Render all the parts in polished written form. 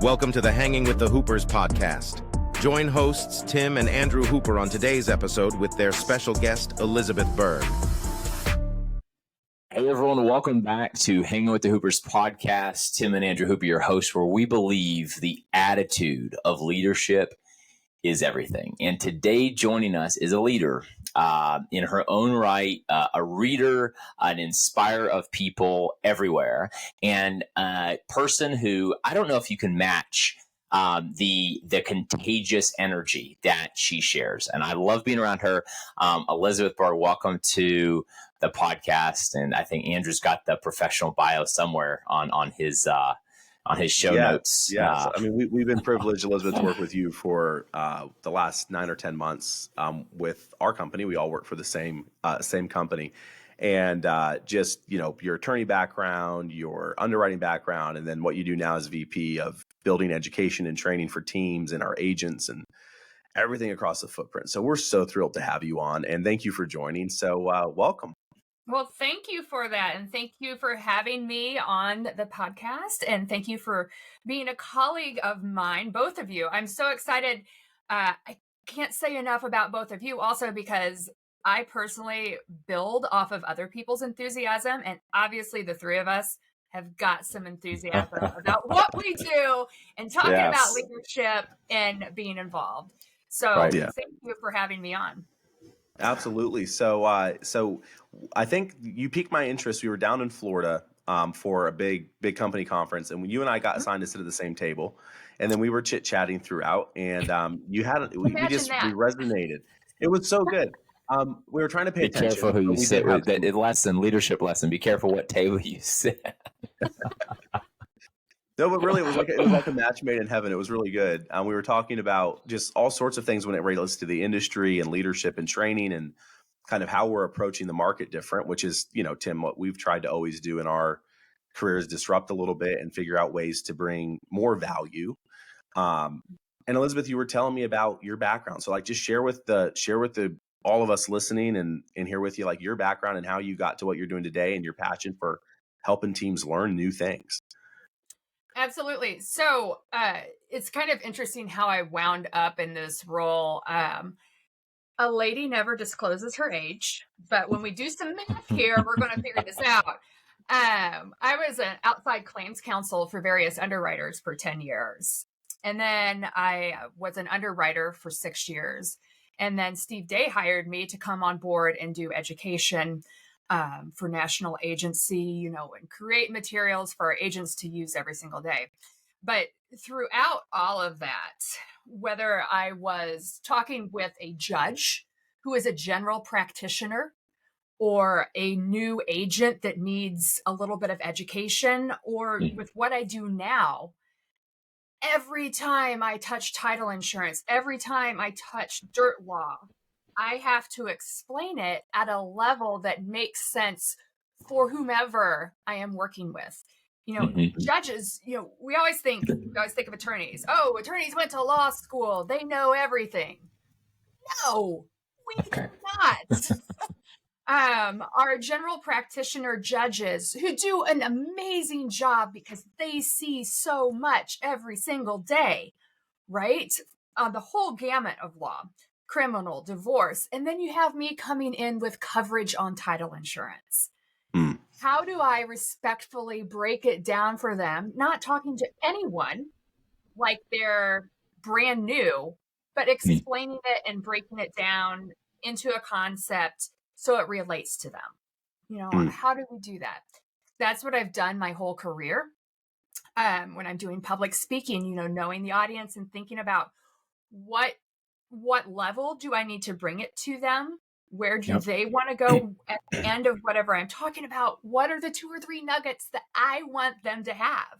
Welcome to the Hanging with the Hoopers podcast. Join hosts Tim and Andrew Hooper on today's episode with their special guest, Elizabeth Berg. Hey everyone, welcome back to Hanging with the Hoopers podcast. Tim and Andrew Hooper, your hosts, where we believe the attitude of leadership is everything. And today joining us is a leader in her own right, a reader, an inspirer of people everywhere, and a person who I don't know if you can match the contagious energy that she shares. And I love being around her. Elizabeth Berg, welcome to the podcast. And I think Andrew's got the professional bio somewhere on his show notes. Yes. I mean, we've been privileged, Elizabeth, to work with you for the last 9 or 10 months with our company. We all work for the same company. And just, your attorney background, your underwriting background, and then what you do now as VP of building education and training for teams and our agents and everything across the footprint. So we're so thrilled to have you on, and thank you for joining. So welcome. Well, thank you for that. And thank you for having me on the podcast. And thank you for being a colleague of mine, both of you. I'm so excited. I can't say enough about both of you also because I personally build off of other people's enthusiasm. And obviously the three of us have got some enthusiasm about what we do and talking about leadership and being involved. So Thank you for having me on. Absolutely. So I think you piqued my interest. We were down in Florida for a big company conference, and when you and I got assigned to sit at the same table, and then we were chit-chatting throughout, and we resonated. It was so good. We were trying to pay attention. Be careful who you sit with. Leadership lesson. Be careful what table you sit at. No, but really, it was like a match made in heaven. It was really good. We were talking about just all sorts of things when it relates to the industry and leadership and training and kind of how we're approaching the market different, which is, Tim, what we've tried to always do in our careers, disrupt a little bit and figure out ways to bring more value. And Elizabeth, you were telling me about your background. So just share with all of us listening and here with you, your background and how you got to what you're doing today and your passion for helping teams learn new things. Absolutely. So it's kind of interesting how I wound up in this role. A lady never discloses her age, but when we do some math here, we're going to figure this out. I was an outside claims counsel for various underwriters for 10 years. And then I was an underwriter for 6 years. And then Steve Day hired me to come on board and do education for national agency, and create materials for our agents to use every single day. But throughout all of that, whether I was talking with a judge who is a general practitioner or a new agent that needs a little bit of education, or with what I do now, every time I touch title insurance, every time I touch dirt law, I have to explain it at a level that makes sense for whomever I am working with. Judges, we always think of attorneys. Oh, attorneys went to law school. They know everything. No, we do not. Our general practitioner judges who do an amazing job because they see so much every single day, right? The whole gamut of law. Criminal, divorce, and then you have me coming in with coverage on title insurance. How do I respectfully break it down for them, not talking to anyone like they're brand new, but explaining it and breaking it down into a concept so it relates to them? How do we do that? That's what I've done my whole career. When I'm doing public speaking, knowing the audience and thinking about what level do I need to bring it to them? Where do they want to go at the end of whatever I'm talking about? What are the 2 or 3 nuggets that I want them to have?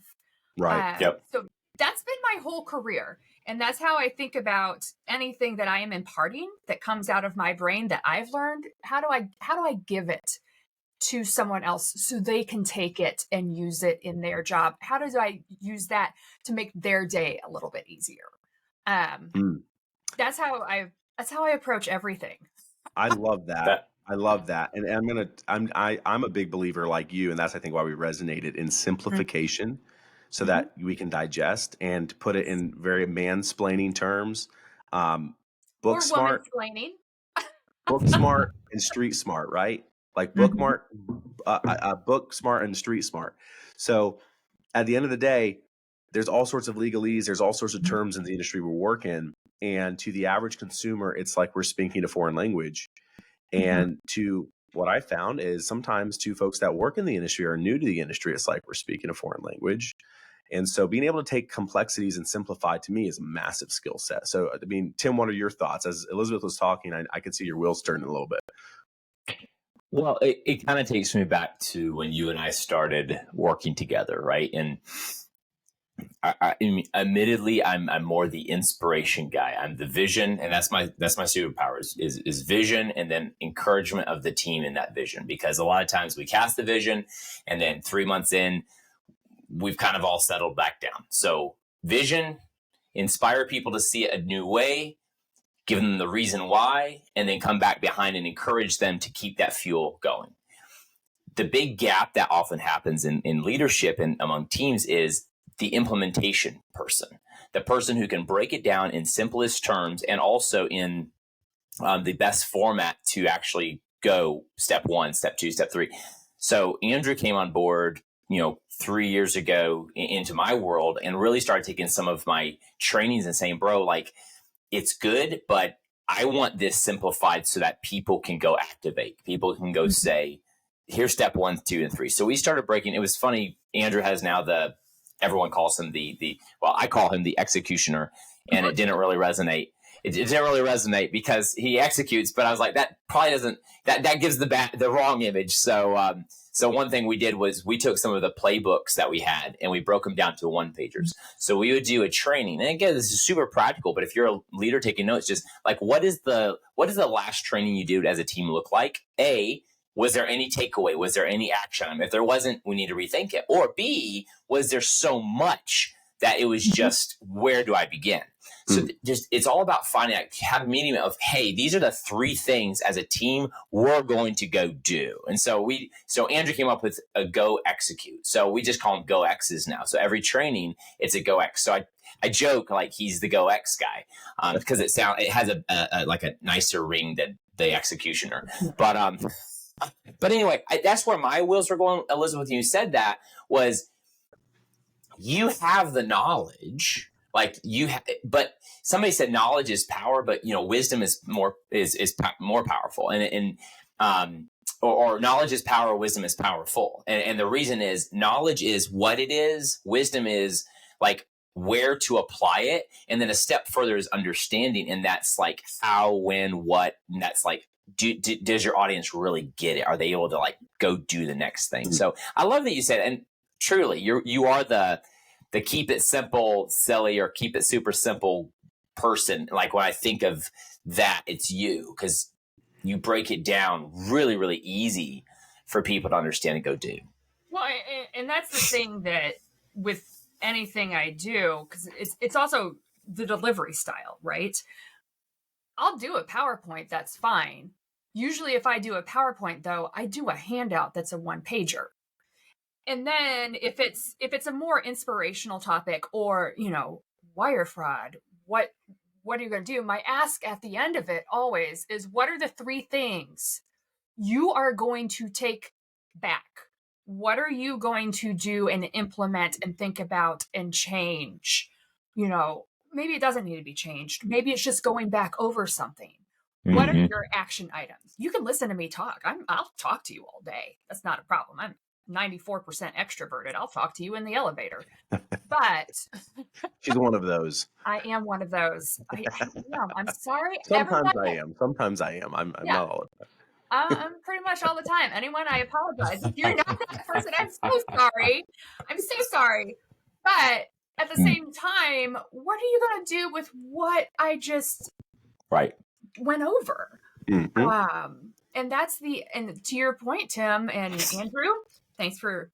Right. So that's been my whole career. And that's how I think about anything that I am imparting that comes out of my brain that I've learned. How do I give it to someone else so they can take it and use it in their job? How do I use that to make their day a little bit easier? That's how I approach everything. I love that. And I'm a big believer like you, and that's I think why we resonated in simplification so that we can digest and put it in very mansplaining terms. Book Or smart, woman-splaining. book smart and street smart, right? Like book smart and street smart. So at the end of the day, there's all sorts of legalese, there's all sorts of terms in the industry we work in. And to the average consumer, it's like we're speaking a foreign language. And to what I found is sometimes to folks that work in the industry or new to the industry, it's like we're speaking a foreign language. And so being able to take complexities and simplify to me is a massive skill set. So, I mean, Tim, what are your thoughts? As Elizabeth was talking, I could see your wheels turning a little bit. Well, it kind of takes me back to when you and I started working together, right? And I mean, admittedly, I'm more the inspiration guy. I'm the vision, and that's my superpower is vision, and then encouragement of the team in that vision. Because a lot of times we cast the vision, and then 3 months in, we've kind of all settled back down. So vision, inspire people to see it a new way, give them the reason why, and then come back behind and encourage them to keep that fuel going. The big gap that often happens in leadership and among teams is the implementation person, the person who can break it down in simplest terms and also in the best format to actually go step 1, step 2, step 3. So Andrew came on board, 3 years ago into my world and really started taking some of my trainings and saying, bro, like, it's good, but I want this simplified so that people can go activate. People can go say, here's step 1, 2, and 3. So we started breaking. It was funny. Andrew has now everyone calls him well, I call him the executioner, and it didn't really resonate. It didn't really resonate because he executes, but I was like, that probably doesn't, that gives the wrong image. So one thing we did was we took some of the playbooks that we had and we broke them down to 1-pagers. So we would do a training. And again, this is super practical, but if you're a leader taking notes, just like, what is the last training you did as a team look like? A, was there any takeaway? Was there any action? If there wasn't, we need to rethink it. Or B, was there so much that it was just, where do I begin? So it's all about finding out, have a meeting of, hey, these are the 3 things as a team we're going to go do. And so Andrew came up with a go execute. So we just call them go X's now. So every training, it's a go X. So I joke like he's the go X guy because it has a like a nicer ring than the executioner. But anyway, that's where my wheels were going. Elizabeth, you said that was, you have the knowledge, like but somebody said knowledge is power, but wisdom is more powerful, or knowledge is power, wisdom is powerful, and the reason is knowledge is what it is, wisdom is like where to apply it, and then a step further is understanding, and that's like how, when, what, and that's like, does your audience really get it? Are they able to like go do the next thing? So I love that you said, and truly, you are the keep it simple, silly, or keep it super simple person. Like when I think of that, it's you, because you break it down really, really easy for people to understand and go do. Well, and that's the thing that with anything I do, because it's also the delivery style, right? I'll do a PowerPoint, that's fine. Usually if I do a PowerPoint, though, I do a handout that's a 1-pager. And then if it's a more inspirational topic or, wire fraud, what are you going to do? My ask at the end of it always is, what are the 3 things you are going to take back? What are you going to do and implement and think about and change? Maybe it doesn't need to be changed. Maybe it's just going back over something. Mm-hmm. What are your action items? You can listen to me talk. I'll talk to you all day. That's not a problem. I'm 94% extroverted. I'll talk to you in the elevator. But she's one of those. I am one of those. I am. I'm sorry. Sometimes I am. I'm not all of that. I'm pretty much all the time. Anyone, I apologize. If you're not that person, I'm so sorry. I'm so sorry. But at the same time, what are you going to do with what I just went over? Mm-hmm. And to your point, Tim and Andrew, thanks for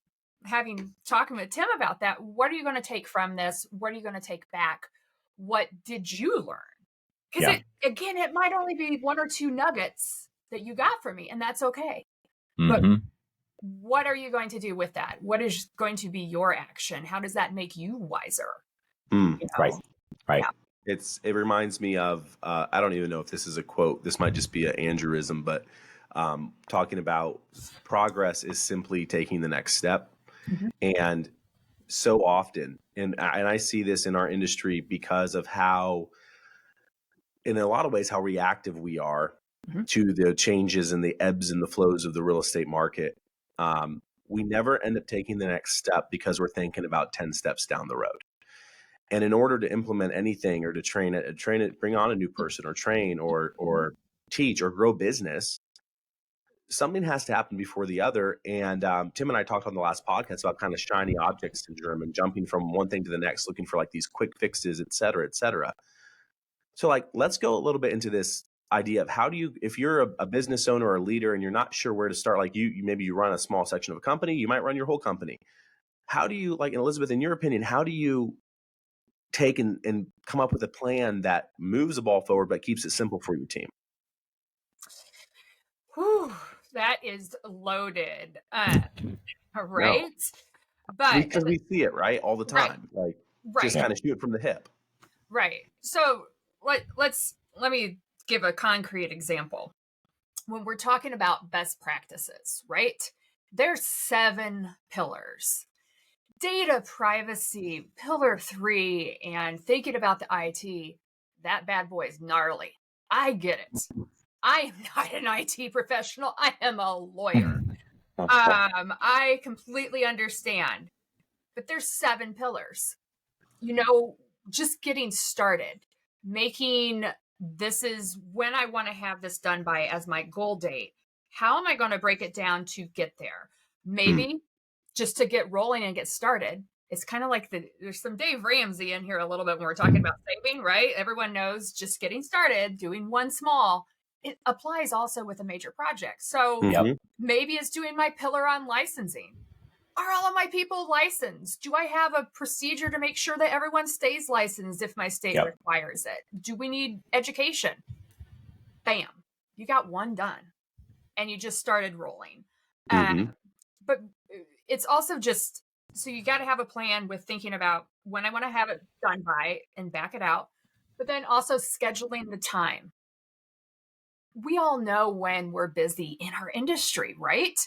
talking with Tim about that. What are you going to take from this? What are you going to take back? What did you learn? Because it might only be 1 or 2 nuggets that you got from me, and that's okay. Mm-hmm. what are you going to do with that? What is going to be your action? How does that make you wiser? Mm, You know? Right. Right. Yeah. it reminds me of I don't even know if this is a quote. This might just be an Andrewism, but talking about progress is simply taking the next step. Mhm. And so often, and I see this in our industry because of how, in a lot of ways, how reactive we are Mhm. to the changes and the ebbs and the flows of the real estate market. We never end up taking the next step because we're thinking about 10 steps down the road. And in order to implement anything or to train it, bring on a new person or train or teach or grow business, something has to happen before the other. And Tim and I talked on the last podcast about kind of shiny object syndrome and jumping from one thing to the next, looking for like these quick fixes, et cetera, et cetera. So like, let's go a little bit into this idea of how do you, if you're a business owner or a leader and you're not sure where to start, like you maybe you run a small section of a company, you might run your whole company. How do you, like, Elizabeth, in your opinion, how do you take and come up with a plan that moves the ball forward but keeps it simple for your team? Whew, that is loaded. No, Right? But because we see it right all the right, time, like just right, kind of shoot from the hip. right. So let me give a concrete example. When we're talking about best practices, right? There's 7 pillars. Data privacy, pillar 3, and thinking about the IT, that bad boy is gnarly. I get it. I am not an IT professional. I am a lawyer. I completely understand. But there's 7 pillars. Just getting started, making this is when I want to have this done by as my goal date. How am I going to break it down to get there? Maybe just to get rolling and get started. It's kind of like there's some Dave Ramsey in here a little bit when we're talking about saving, right? Everyone knows just getting started, doing one small. It applies also with a major project. So Mhm. maybe it's doing my pillar on licensing. Are all of my people licensed? Do I have a procedure to make sure that everyone stays licensed if my state requires it? Do we need education? Bam, you got one done and you just started rolling. But it's also just, so you got to have a plan with thinking about when I want to have it done by and back it out, but then also scheduling the time. We all know when we're busy in our industry, right?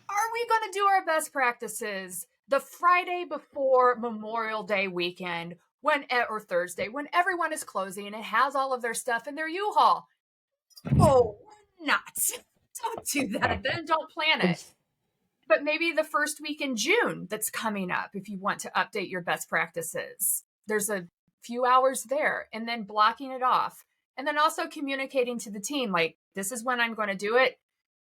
Are we going to do our best practices the Friday before Memorial Day weekend or Thursday when everyone is closing and has all of their stuff in their U-Haul? Oh, not. Don't do that then. Don't plan it. But maybe the first week in June that's coming up, if you want to update your best practices, there's a few hours there, and then blocking it off. And then also communicating to the team, like, this is when I'm going to do it,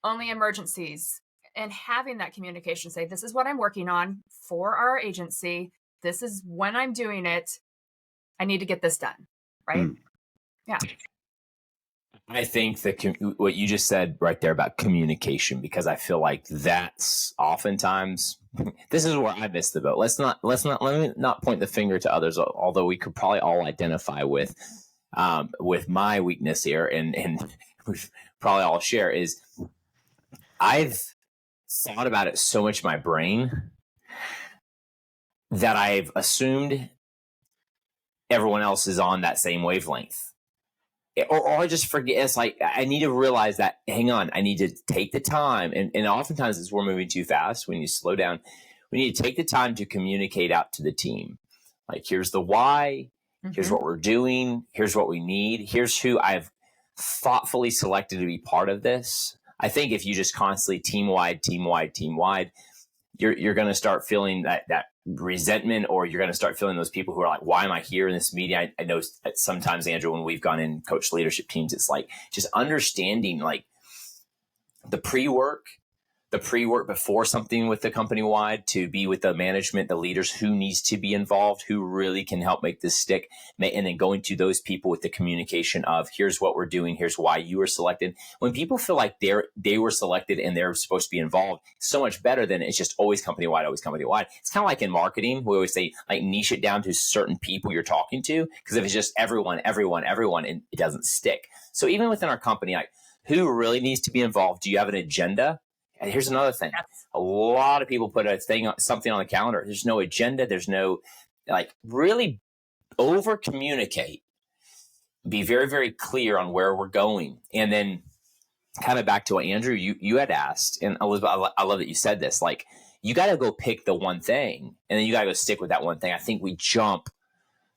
only emergencies. And having that communication say, this is what I'm working on for our agency. This is when I'm doing it. I need to get this done. Right? Yeah. I think what you just said right there about communication, because I feel like that's oftentimes this is where I missed the boat. Let me not point the finger to others, although we could probably all identify with my weakness here, and we probably all share is I've thought about it so much in my brain that I've assumed everyone else is on that same wavelength. Or I just forget. It's like I need to realize that, hang on, I need to take the time. And oftentimes as we're moving too fast, we need to slow down. We need to take the time to communicate out to the team. Like, here's the why. Here's what we're doing. Here's what we need. Here's who I've thoughtfully selected to be part of this. I think if you just constantly team-wide, you're going to start feeling that resentment, or you're going to start feeling those people who are like, why am I here in this meeting? I know sometimes, Andrew, when we've gone in coach leadership teams, it's like just understanding like the pre-work before something with the company wide, to be with the management, the leaders, who needs to be involved, who really can help make this stick. And then going to those people with the communication of, here's what we're doing. Here's why you were selected. When people feel like they were selected and they're supposed to be involved, so much better than it's just always company wide. It's kind of like in marketing, we always say, like, niche it down to certain people you're talking to. Because if it's just everyone, and it doesn't stick. So even within our company, like, who really needs to be involved? Do you have an agenda? And here's another thing. Yes. A lot of people put something on the calendar. There's no agenda. There's no, really over communicate. Be very, very clear on where we're going. And then kind of back to what Andrew, you had asked, and Elizabeth, I love that you said this, you got to go pick the one thing, and then you got to go stick with that one thing. I think we jump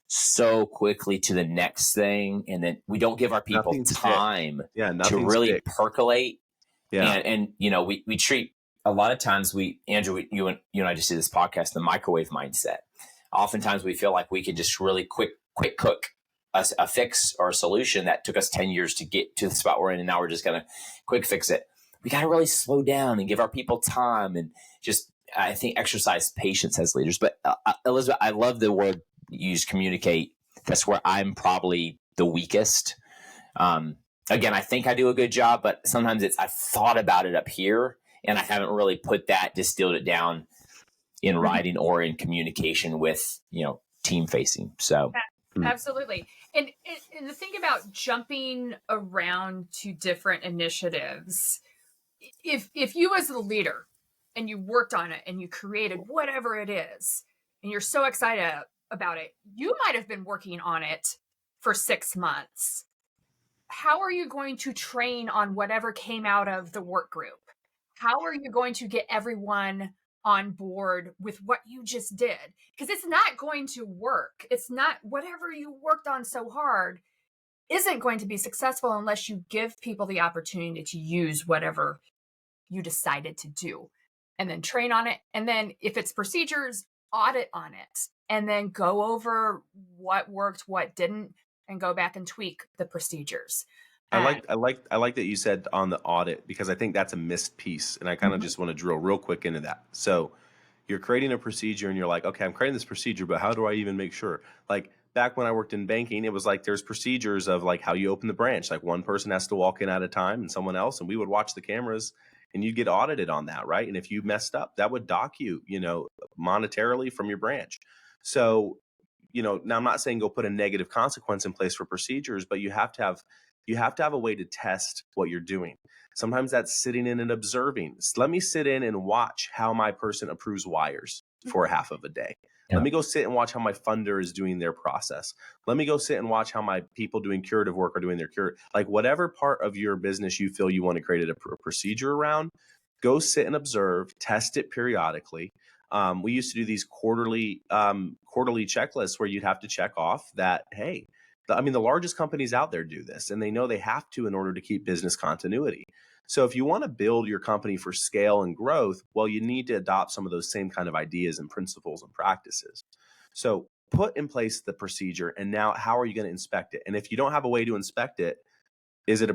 so quickly to the next thing, and then we don't give our people time to really percolate. Yeah. And we treat, a lot of times Andrew, you and I just did this podcast, the microwave mindset. Oftentimes we feel like we could just really quick cook a fix or a solution that took us 10 years to get to the spot we're in, and now we're just going to quick fix it. We got to really slow down and give our people time, and just, I think, exercise patience as leaders. But Elizabeth, I love the word you use, communicate. That's where I'm probably the weakest. Again, I think I do a good job, but sometimes I've thought about it up here, and I haven't really distilled it down in writing or in communication with, team facing. So. Absolutely. And the thing about jumping around to different initiatives, if you as the leader and you worked on it and you created whatever it is, and you're so excited about it, you might have been working on it for 6 months. How are you going to train on whatever came out of the work group? How are you going to get everyone on board with what you just did? Because it's not going to work. It's not, whatever you worked on so hard isn't going to be successful unless you give people the opportunity to use whatever you decided to do, and then train on it. And then if it's procedures, audit on it, and then go over what worked, what didn't, and go back and tweak the procedures. I like that you said on the audit, because I think that's a missed piece, and I kind of just want to drill real quick into that. So you're creating a procedure, and you're like, okay, I'm creating this procedure, but how do I even make sure? Like back when I worked in banking, it was like there's procedures of like how you open the branch. Like one person has to walk in at a time, and someone else, and we would watch the cameras, and you'd get audited on that, right? And if you messed up, that would dock you, monetarily from your branch. So, now I'm not saying go put a negative consequence in place for procedures, but you have to have a way to test what you're doing. Sometimes that's sitting in and observing. Let me sit in and watch how my person approves wires for half of a day. Yeah. Let me go sit and watch how my funder is doing their process. Let me go sit and watch how my people doing curative work are doing their like whatever part of your business you feel you want to create a procedure around, go sit and observe, test it periodically. We used to do these quarterly checklists where you'd have to check off that, hey, the largest companies out there do this, and they know they have to in order to keep business continuity. So if you want to build your company for scale and growth, well, you need to adopt some of those same kind of ideas and principles and practices. So put in place the procedure, and now how are you going to inspect it? And if you don't have a way to inspect it, is it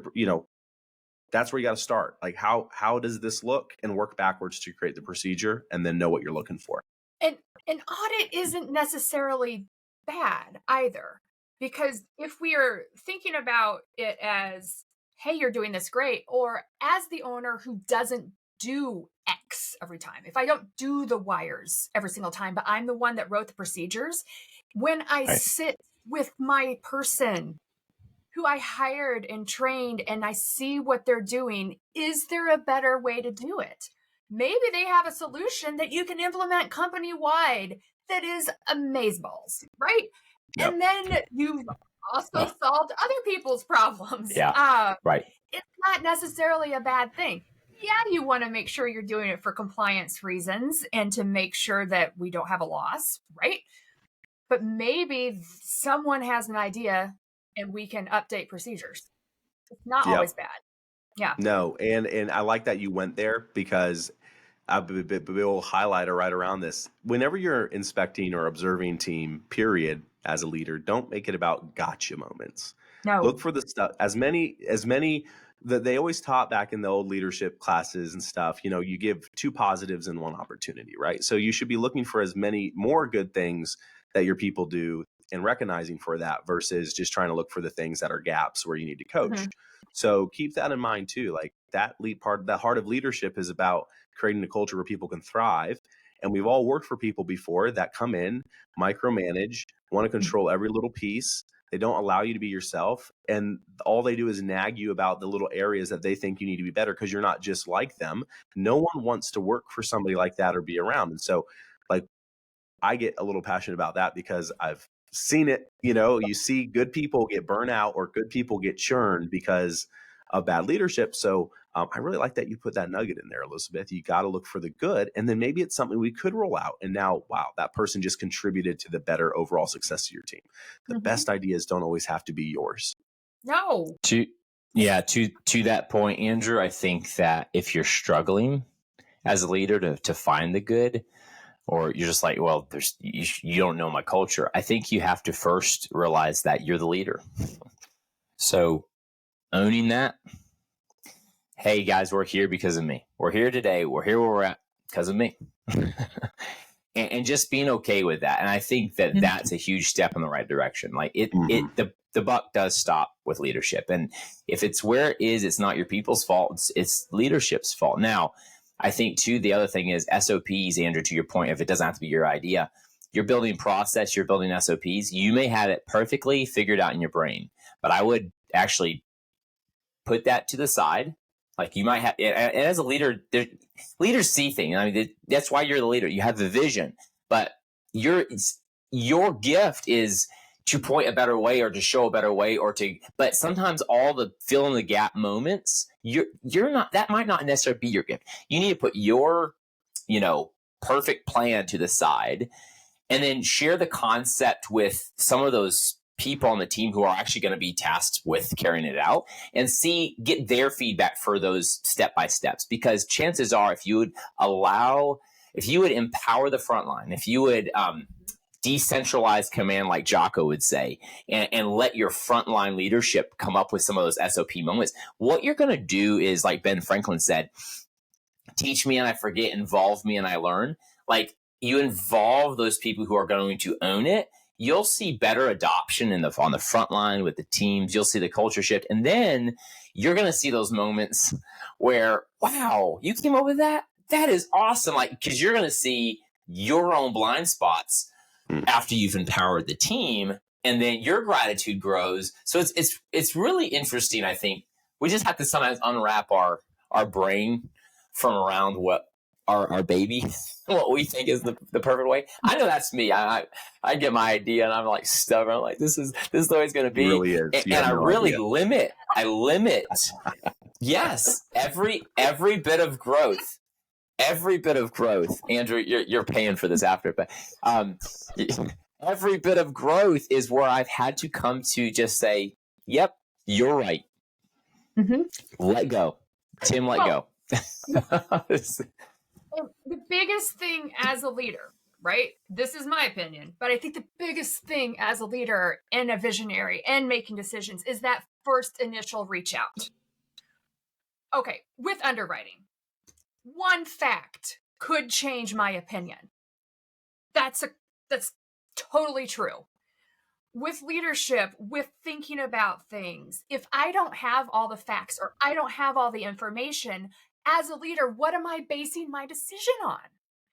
that's where you got to start. Like how does this look, and work backwards to create the procedure, and then know what you're looking for. And an audit isn't necessarily bad either, because if we are thinking about it as, hey, you're doing this great, or as the owner who doesn't do X every time, if I don't do the wires every single time, but I'm the one that wrote the procedures, when I sit with my person who I hired and trained, and I see what they're doing, is there a better way to do it? Maybe they have a solution that you can implement company-wide that is amazeballs, right? Yep. And then you've also solved other people's problems. Right. It's not necessarily a bad thing. Yeah, you want to make sure you're doing it for compliance reasons and to make sure that we don't have a loss, right? But maybe someone has an idea and we can update procedures. It's not always bad. Yeah. No, and I like that you went there, because I will highlight or right around this. Whenever you're inspecting or observing team, period, as a leader, don't make it about gotcha moments. No. Look for the stuff, as many that they always taught back in the old leadership classes and stuff. You give 2 positives and 1 opportunity, right? So you should be looking for as many more good things that your people do and recognizing for that, versus just trying to look for the things that are gaps where you need to coach. Mm-hmm. So keep that in mind too. Like that heart of leadership is about creating a culture where people can thrive. And we've all worked for people before that come in, micromanage, want to control every little piece, They don't allow you to be yourself. And all they do is nag you about the little areas that they think you need to be better because you're not just like them. No one wants to work for somebody like that or be around. And so, like, I get a little passionate about that because I've seen it. You see good people get burnt out or good people get churned because of bad leadership. So I really like that you put that nugget in there, Elizabeth. You got to look for the good, and then maybe it's something we could roll out. And now, wow, that person just contributed to the better overall success of your team. The best ideas don't always have to be yours. No. To that point, Andrew, I think that if you're struggling as a leader to find the good, or you're just like, well, you don't know my culture, I think you have to first realize that you're the leader. So owning that, hey guys, we're here because of me. We're here today. We're here where we're at because of me. and just being okay with that. And I think that that's a huge step in the right direction. Like the buck does stop with leadership. And if it's where it is, it's not your people's fault. It's leadership's fault. Now, I think too, the other thing is SOPs, Andrew, to your point, if it doesn't have to be your idea, you're building process, you're building SOPs. You may have it perfectly figured out in your brain, but I would actually put that to the side. Like you might have, and as a leader, leaders see things. I mean, that's why you're the leader. You have the vision, but your gift is to point a better way or to show a better way but sometimes all the fill in the gap moments, you're not, that might not necessarily be your gift. You need to put your, perfect plan to the side and then share the concept with some of those people on the team who are actually going to be tasked with carrying it out and get their feedback for those step-by-steps. Because chances are, if you would empower the front line, if you would decentralized command, like Jocko would say, and let your frontline leadership come up with some of those SOP moments, what you're going to do is, like Ben Franklin said, teach me and I forget, involve me and I learn. Like, you involve those people who are going to own it, you'll see better adoption on the front line with the teams. You'll see the culture shift. And then you're going to see those moments where, wow, you came up with that? That is awesome. Like, because you're going to see your own blind spots after you've empowered the team, and then your gratitude grows. So it's really interesting. I think we just have to sometimes unwrap our brain from around what our baby, what we think is the perfect way. I know that's me. I get my idea and I'm like stubborn. I'm like, this is the way it's going to be. It really is. And I really limit. Yes. Every bit of growth. Every bit of growth, Andrew, you're paying for this after, but every bit of growth is where I've had to come to just say, yep, you're right. Let go. Tim, let go. The biggest thing as a leader, right? This is my opinion, but I think the biggest thing as a leader and a visionary and making decisions is that first initial reach out. Okay, with underwriting. One fact could change my opinion. That's totally true. With leadership, with thinking about things, if I don't have all the facts or I don't have all the information, as a leader, what am I basing my decision on?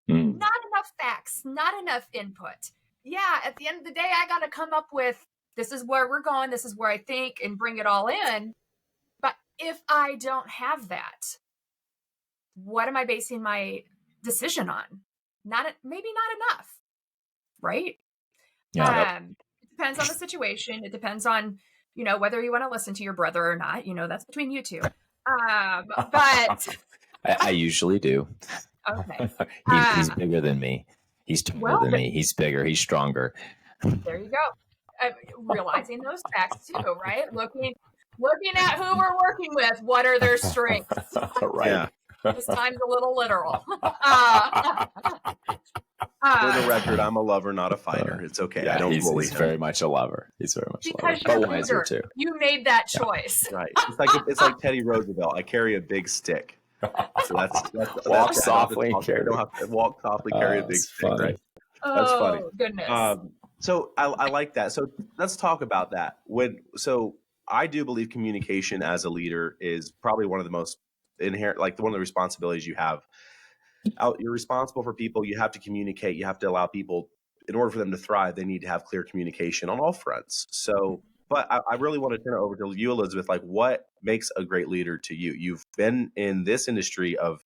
Not enough facts, not enough input. Yeah, at the end of the day, I got to come up with, this is where we're going, this is where I think, and bring it all in. But if I don't have that, what am I basing my decision on? Maybe not enough, right? Yeah. It depends on the situation. It depends on, whether you want to listen to your brother or not. That's between you two. But I usually do. Okay. He's bigger than me. He's taller than me. He's bigger. He's stronger. There you go. Realizing those facts too, right? Looking at who we're working with. What are their strengths? Right. Yeah. This time's a little literal. For the record, I'm a lover, not a fighter. It's okay. Yeah, I don't bully he's him. very much a lover. He's very much a lover. Because but wiser too. You made that choice. Right. It's like Teddy Roosevelt. I carry a big stick. So that's walk softly. Walk softly, carry a big stick. Right. That's funny. Oh goodness. So I like that. So let's talk about that. So I do believe communication as a leader is probably one of the most inherent, like one of the responsibilities you have. You're responsible for people. You have to communicate. You have to allow people in order for them to thrive, they need to have clear communication on all fronts. So, but I really want to turn it over to you, Elizabeth. Like, what makes a great leader to you? You've been in this industry of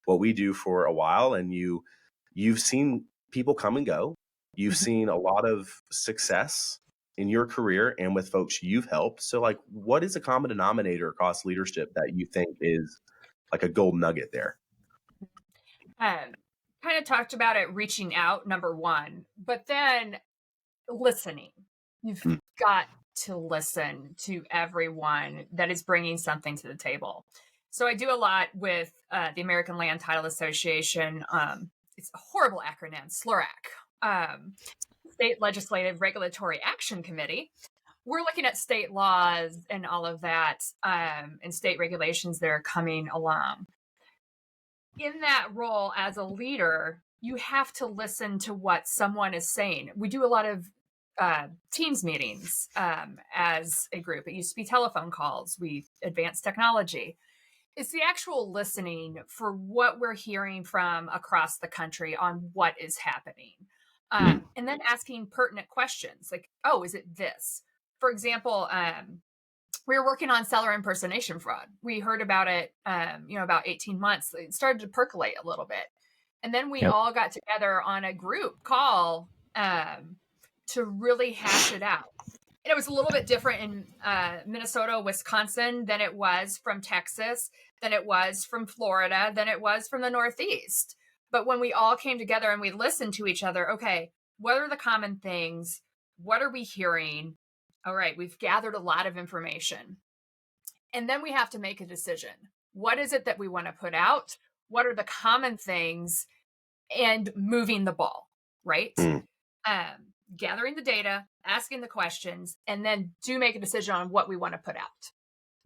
what we do for a while, and you've seen people come and go. You've seen a lot of success in your career and with folks you've helped. So, like, what is a common denominator across leadership that you think is like a gold nugget there? Kind of talked about it, reaching out, number one, but then listening. You've got to listen to everyone that is bringing something to the table. So I do a lot with the American Land Title Association. It's a horrible acronym, SLURAC, State Legislative Regulatory Action Committee. We're looking at state laws and all of that, and state regulations that are coming along. In that role as a leader, you have to listen to what someone is saying. We do a lot of Teams meetings as a group. It used to be telephone calls. We advanced technology. It's the actual listening for what we're hearing from across the country on what is happening. And then asking pertinent questions like, oh, is it this? For example, we were working on seller impersonation fraud. We heard about it, about 18 months. It started to percolate a little bit. And then we all got together on a group call to really hash it out. And it was a little bit different in Minnesota, Wisconsin than it was from Texas, than it was from Florida, than it was from the Northeast. But when we all came together and we listened to each other, okay, what are the common things? What are we hearing? All right, we've gathered a lot of information. And then we have to make a decision. What is it that we want to put out? What are the common things? And moving the ball, right? Gathering the data, asking the questions, and then do make a decision on what we want to put out,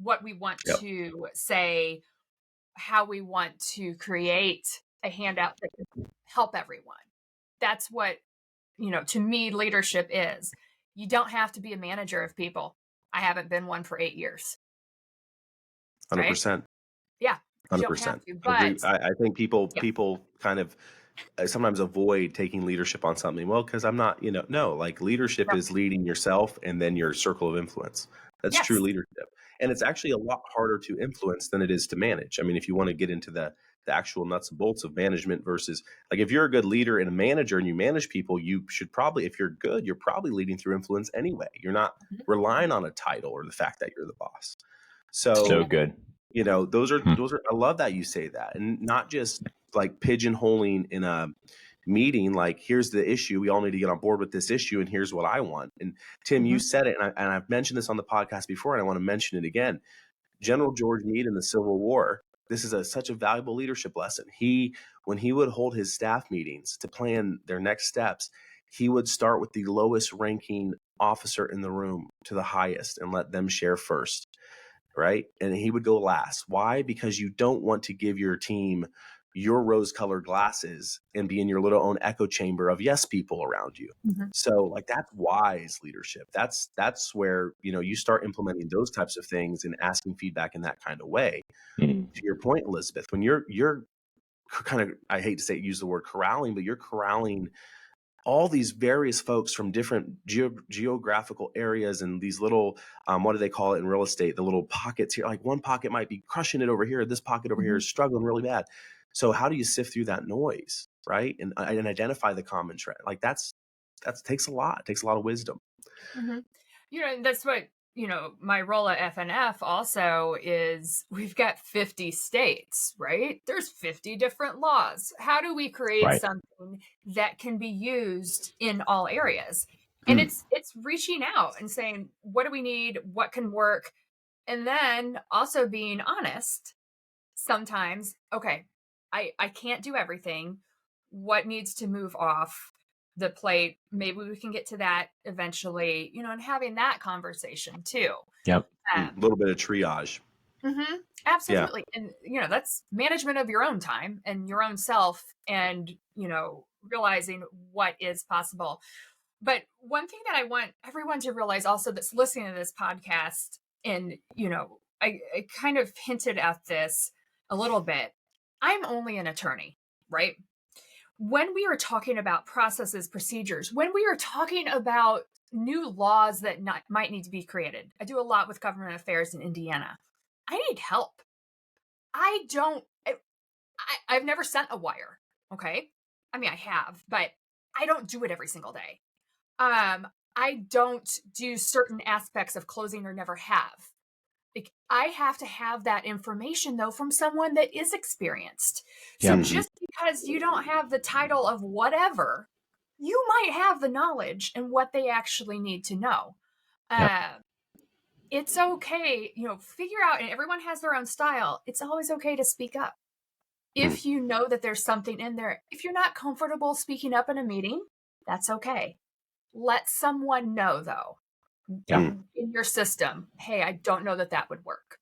what we want to say, how we want to create a handout that can help everyone. That's what, to me, leadership is. You don't have to be a manager of people. I haven't been one for 8 years. 100%. Yeah. 100%. But I think people kind of sometimes avoid taking leadership on something. Well, because I'm not, no, like leadership is leading yourself and then your circle of influence. That's true leadership. And it's actually a lot harder to influence than it is to manage. I mean, if you want to get into the actual nuts and bolts of management versus like if you're a good leader and a manager and you manage people, you should probably, if you're good, you're probably leading through influence anyway. You're not relying on a title or the fact that you're the boss. So good. Those are I love that you say that, and not just like pigeonholing in a meeting, like here's the issue, we all need to get on board with this issue, and here's what I want. And Tim, you said it, and I've mentioned this on the podcast before, and I want to mention it again. General George Meade in the Civil War, this is such a valuable leadership lesson. When he would hold his staff meetings to plan their next steps, he would start with the lowest ranking officer in the room to the highest and let them share first. Right. And he would go last. Why? Because you don't want to give your team your rose colored glasses and be in your little own echo chamber of yes people around you. So like that's wise leadership. That's where, you start implementing those types of things and asking feedback in that kind of way. To your point, Elizabeth, when you're kind of, I hate to say use the word corralling, but you're corralling all these various folks from different geographical areas and these little, what do they call it in real estate? The little pockets here, like one pocket might be crushing it over here. This pocket over here is struggling really bad. So how do you sift through that noise, right? And identify the common trend? Like that takes a lot. It takes a lot of wisdom. That's what, my role at FNF also is we've got 50 states, right? There's 50 different laws. How do we create something that can be used in all areas? And it's reaching out and saying, what do we need? What can work? And then also being honest sometimes, okay, I can't do everything. What needs to move off the plate? Maybe we can get to that eventually, and having that conversation too. Yep. A little bit of triage. Absolutely. Yeah. And, that's management of your own time and your own self and, realizing what is possible. But one thing that I want everyone to realize also that's listening to this podcast, and, I kind of hinted at this a little bit. I'm only an attorney, right? when we are talking about processes, procedures, when we are talking about new laws that might need to be created, I do a lot with government affairs in Indiana. I need help. I've never sent a wire. Okay. I mean, I have, but I don't do it every single day. I don't do certain aspects of closing or never have. Like, I have to have that information though from someone that is experienced. So just because you don't have the title of whatever, you might have the knowledge and what they actually need to know. It's okay, figure out, and everyone has their own style. It's always okay to speak up. If you know that there's something in there, if you're not comfortable speaking up in a meeting, that's okay. Let someone know, though, in your system, hey, I don't know that would work.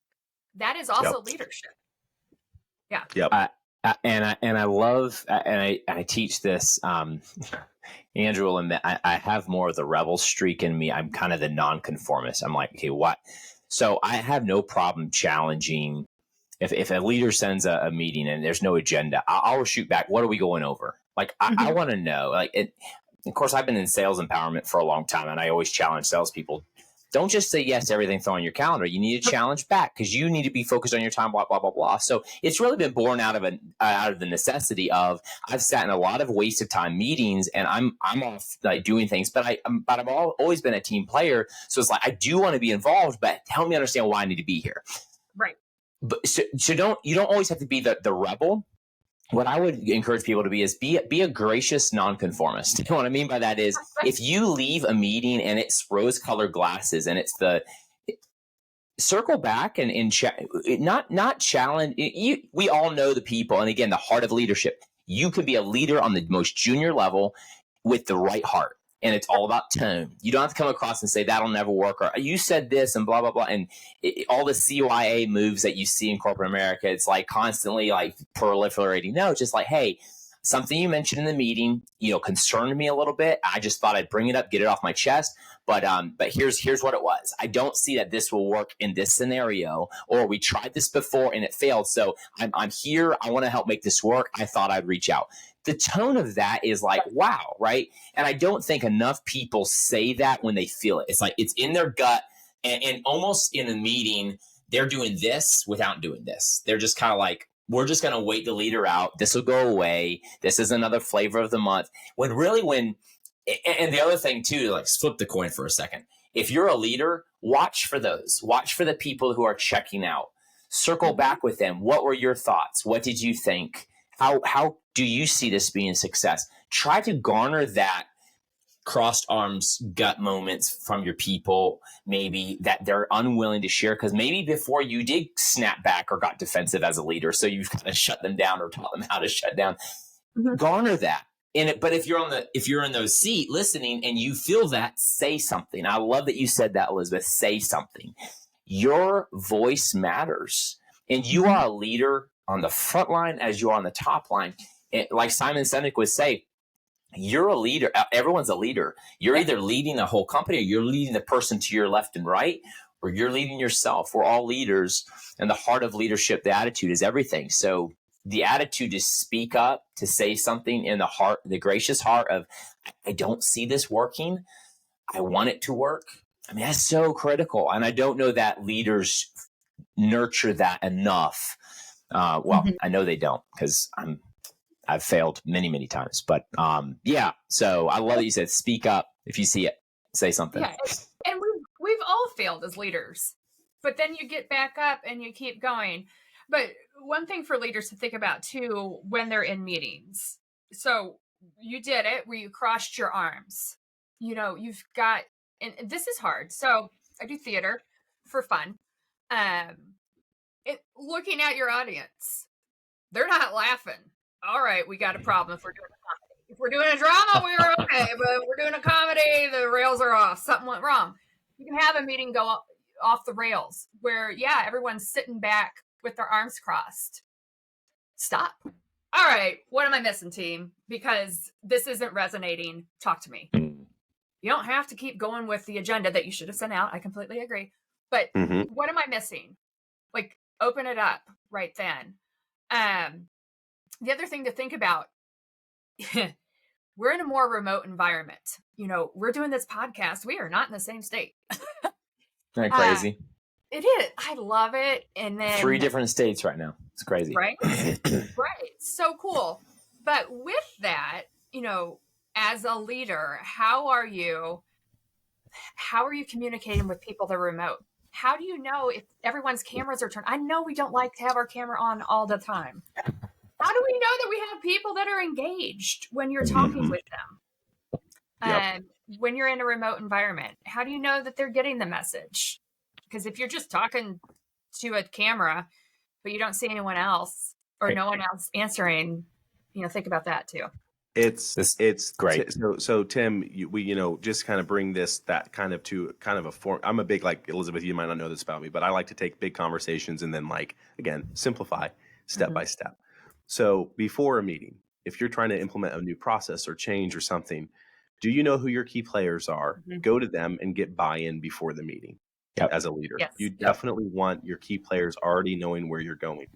That is also leadership. Yeah. Yep. And I love, and I teach this, Andrew will admit, I have more of the rebel streak in me. I'm kind of the nonconformist. I'm like, okay, what? So I have no problem challenging. If a leader sends a meeting and there's no agenda, I'll shoot back. What are we going over? Like, I want to know. Like, of course, I've been in sales empowerment for a long time, and I always challenge salespeople. Don't just say yes to everything thrown on your calendar. You need to challenge back because you need to be focused on your time, blah, blah, blah, blah. So it's really been born out of the necessity of I've sat in a lot of wasted time meetings and I'm off like doing things, but I've always been a team player. So it's like, I do want to be involved, but help me understand why I need to be here. Right. But so you don't always have to be the rebel. What I would encourage people to be is be a gracious nonconformist. You know what I mean by that is if you leave a meeting and it's rose-colored glasses and it's circle back and not challenge. We all know the people, and again, the heart of leadership. You could be a leader on the most junior level with the right heart. And it's all about tone. You don't have to come across and say that'll never work, or you said this and blah, blah, blah. And all the CYA moves that you see in corporate America, it's like constantly like proliferating. No, just like, hey, something you mentioned in the meeting, concerned me a little bit. I just thought I'd bring it up, get it off my chest. But here's what it was. I don't see that this will work in this scenario, or we tried this before and it failed. So I'm here. I want to help make this work. I thought I'd reach out. The tone of that is like, wow, right? And I don't think enough people say that when they feel it. It's like it's in their gut, and almost in a meeting, they're doing this without doing this. They're just kind of like, we're just going to wait the leader out. This will go away. This is another flavor of the month. And the other thing too, like flip the coin for a second. If you're a leader, watch for those. Watch for the people who are checking out. Circle back with them. What were your thoughts? What did you think? How do you see this being a success? Try to garner that crossed arms gut moments from your people, maybe that they're unwilling to share because maybe before you did snap back or got defensive as a leader, so you've kind of shut them down or taught them how to shut down. Garner that. But if you're in those seat listening and you feel that, say something. I love that you said that, Elizabeth. Say something. Your voice matters, and you are a leader on the front line as you are on the top line. And like Simon Sinek would say, you're a leader. Everyone's a leader. You're either leading the whole company, or you're leading the person to your left and right, or you're leading yourself. We're all leaders, and the heart of leadership, the attitude is everything. So the attitude to speak up, to say something in the heart, the gracious heart of, I don't see this working. I want it to work. I mean, that's so critical. And I don't know that leaders nurture that enough. I know they don't because I've failed many, many times. But so I love that you said speak up. If you see it, say something. Yeah, and we've all failed as leaders, but then you get back up and you keep going. But one thing for leaders to think about too when they're in meetings. So you did it where you crossed your arms. You've got, and this is hard. So I do theater for fun. Looking at your audience, they're not laughing. All right, we got a problem if we're doing a comedy. If we're doing a drama, we're okay. But if we're doing a comedy, the rails are off. Something went wrong. You can have a meeting go off the rails where, everyone's sitting back with their arms crossed. Stop. All right, what am I missing, team? Because this isn't resonating. Talk to me. You don't have to keep going with the agenda that you should have sent out. I completely agree. But what am I missing? Like, open it up right then. The other thing to think about, we're in a more remote environment. We're doing this podcast. We are not in the same state. Isn't that crazy? It is. I love it. And then 3 different states right now. It's crazy. Right? Right. So cool. But with that, as a leader, how are you communicating with people that are remote? How do you know if everyone's cameras are turned? I know we don't like to have our camera on all the time. How do we know that we have people that are engaged when you're talking with them? Yep. When you're in a remote environment, how do you know that they're getting the message? Because if you're just talking to a camera, but you don't see anyone else or no one else answering, think about that too. It's great. So Tim, we just kind of bring that kind of to kind of a form. I'm a big, like, Elizabeth, you might not know this about me, but I like to take big conversations and then, like, again, simplify step by step. So before a meeting, if you're trying to implement a new process or change or something, do you know who your key players are? Go to them and get buy-in before the meeting. Yep. As a leader, yes. You definitely want your key players already knowing where you're going.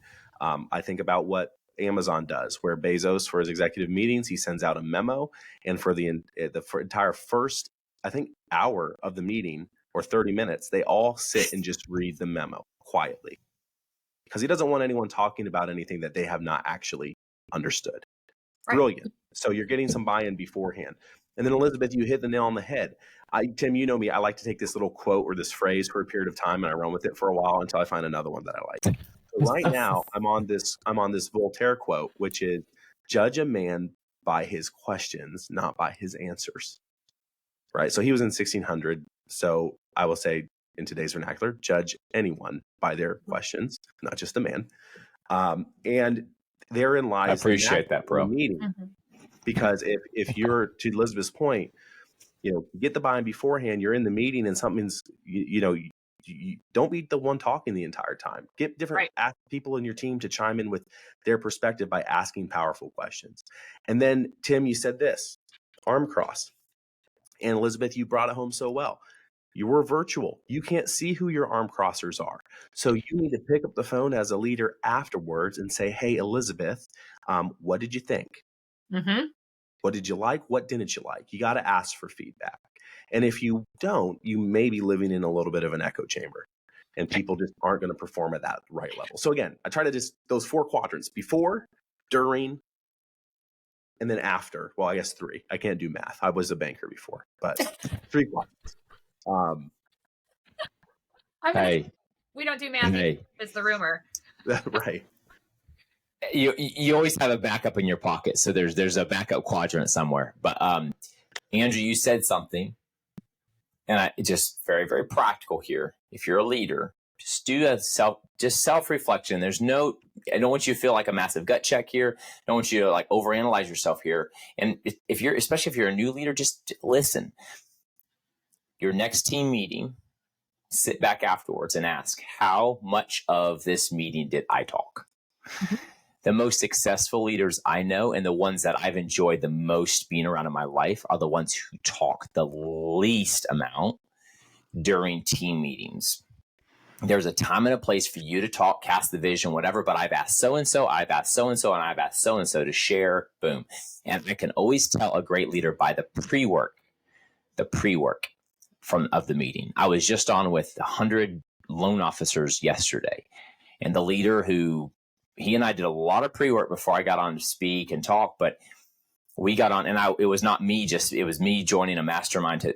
I think about what Amazon does, where Bezos, for his executive meetings, he sends out a memo, and for the entire first, I think, hour of the meeting or 30 minutes, they all sit and just read the memo quietly, because he doesn't want anyone talking about anything that they have not actually understood. Right. Brilliant. So you're getting some buy-in beforehand. And then, Elizabeth, you hit the nail on the head. Tim, you know me, I like to take this little quote or this phrase for a period of time, and I run with it for a while until I find another one that I like. So right now, I'm on this Voltaire quote, which is, "Judge a man by his questions, not by his answers." Right? So he was in 1600. So I will say, in today's vernacular, judge anyone by their questions, not just a man. And therein lies. I appreciate that, bro. Meeting. Because if you're, to Elizabeth's point, get the buy-in beforehand, you're in the meeting and something's, you don't be the one talking the entire time. Get different people in your team to chime in with their perspective by asking powerful questions. And then, Tim, you said this, arm cross. And Elizabeth, you brought it home so well. You were virtual. You can't see who your arm crossers are. So you need to pick up the phone as a leader afterwards and say, "Hey, Elizabeth, what did you think? What did you like? What didn't you like?" You got to ask for feedback. And if you don't, you may be living in a little bit of an echo chamber, and people just aren't going to perform at that right level. So again, I try to just, those 4 quadrants: before, during, and then after. Well, I guess 3. I can't do math. I was a banker before, but 3 quadrants. We don't do math. It's the rumor. Right. You always have a backup in your pocket, so there's a backup quadrant somewhere. But Andrew, you said something, and just very, very practical here. If you're a leader, just do self-reflection. I don't want you to feel like a massive gut check here. I don't want you to like overanalyze yourself here. And especially if you're a new leader, just listen. Your next team meeting, sit back afterwards and ask, how much of this meeting did I talk? The most successful leaders I know, and the ones that I've enjoyed the most being around in my life, are the ones who talk the least amount during team meetings. There's a time and a place for you to talk, cast the vision, whatever, but I've asked so-and-so, I've asked so-and-so, and I've asked so-and-so to share, boom. And I can always tell a great leader by the pre-work of the meeting. I was just on with 100 loan officers yesterday, and the leader he and I did a lot of pre-work before I got on to speak and talk, but we got on, and it was not me, it was me joining a mastermind.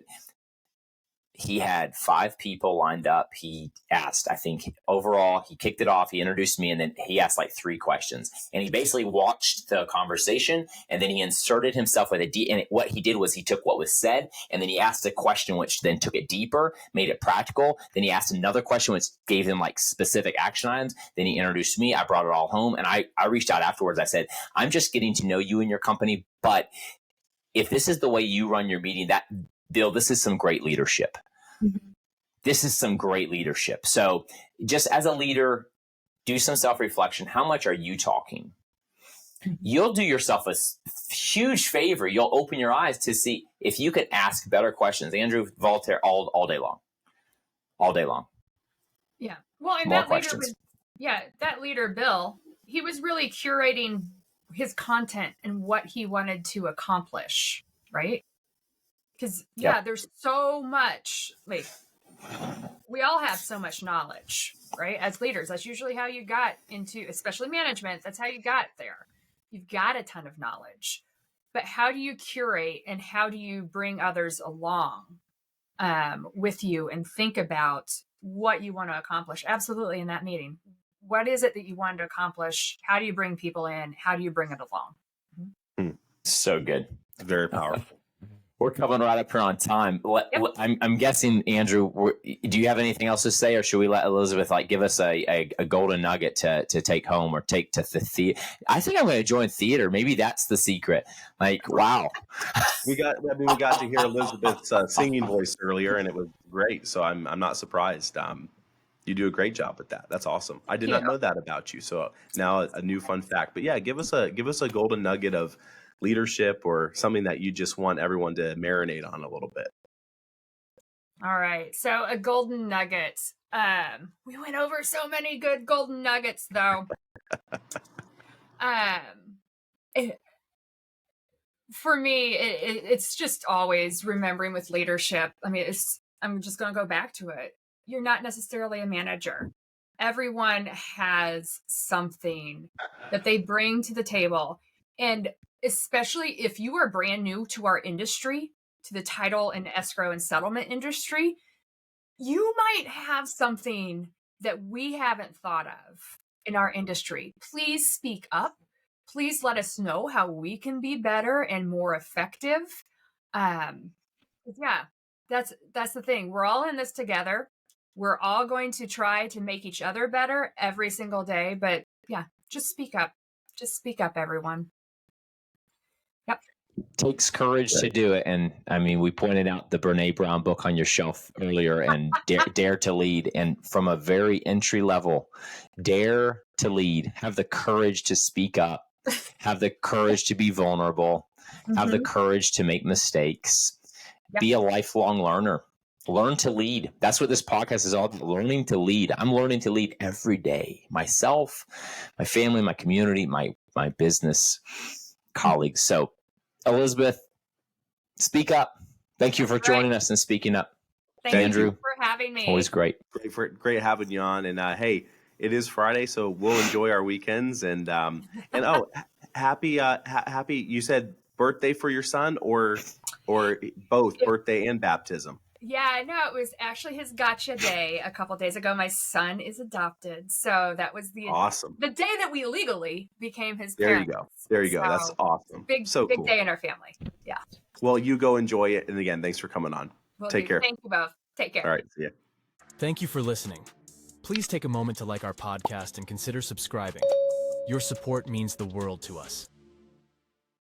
He had 5 people lined up. He asked, I think overall, he kicked it off. He introduced me, and then he asked like 3 questions. And he basically watched the conversation, and then he inserted himself with and what he did was he took what was said, and then he asked a question, which then took it deeper, made it practical. Then he asked another question, which gave him like specific action items. Then he introduced me. I brought it all home, and I reached out afterwards. I said, "I'm just getting to know you and your company, but if this is the way you run your meeting, Bill, this is some great leadership. This is some great leadership." So just as a leader, do some self-reflection. How much are you talking? You'll do yourself a huge favor. You'll open your eyes to see if you can ask better questions. Andrew, Voltaire, all day long. All day long. Yeah. Well, and More that questions. that leader, Bill, he was really curating his content and what he wanted to accomplish, right? Because there's so much, like, we all have so much knowledge, right? As leaders, that's usually how you got into, especially management, that's how you got there. You've got a ton of knowledge, but how do you curate and how do you bring others along with you and think about what you want to accomplish? Absolutely, in that meeting. What is it that you want to accomplish? How do you bring people in? How do you bring it along? So good. Very powerful. We're coming right up here on time. Yep. I'm guessing, Andrew, do you have anything else to say, or should we let Elizabeth give us a golden nugget to take home or take to the theater? I think I'm going to join theater. Maybe that's the secret. Wow. We got to hear Elizabeth's singing voice earlier, and it was great. So I'm not surprised. You do a great job with that. That's awesome. I did not know that about you. So now a new fun fact. But yeah, give us a golden nugget of leadership or something that you just want everyone to marinate on a little bit. All right. So a golden nugget. We went over so many good golden nuggets, though. For me, it's just always remembering with leadership. I mean, I'm just going to go back to it. You're not necessarily a manager. Everyone has something that they bring to the table. And especially if you are brand new to our industry, to the title and escrow and settlement industry, you might have something that we haven't thought of in our industry. Please speak up. Please let us know how we can be better and more effective. That's the thing. We're all in this together. We're all going to try to make each other better every single day. But just speak up. Just speak up, everyone. Yep. Takes courage to do it. And I mean, we pointed out the Brene Brown book on your shelf earlier, and Dare to Lead. And from a very entry level, dare to lead, have the courage to speak up, have the courage to be vulnerable, have the courage to make mistakes, be a lifelong learner, learn to lead. That's what this podcast is all about, learning to lead. I'm learning to lead every day, myself, my family, my community, my business colleagues. So Elizabeth, speak up. Thank you for joining us and speaking up. Thank Andrew, you for having me. Always great. Great having you on. And hey, it is Friday, so we'll enjoy our weekends. And happy. You said birthday for your son, or both birthday and baptism? Yeah, no, it was actually his gotcha day a couple days ago. My son is adopted, so that was the day that we legally became his parents. There you go. That's awesome. Big cool. day in our family. Yeah. Well, you go enjoy it. And again, thanks for coming on. Take care. Thank you both. Take care. All right. See ya. Thank you for listening. Please take a moment to like our podcast and consider subscribing. Your support means the world to us.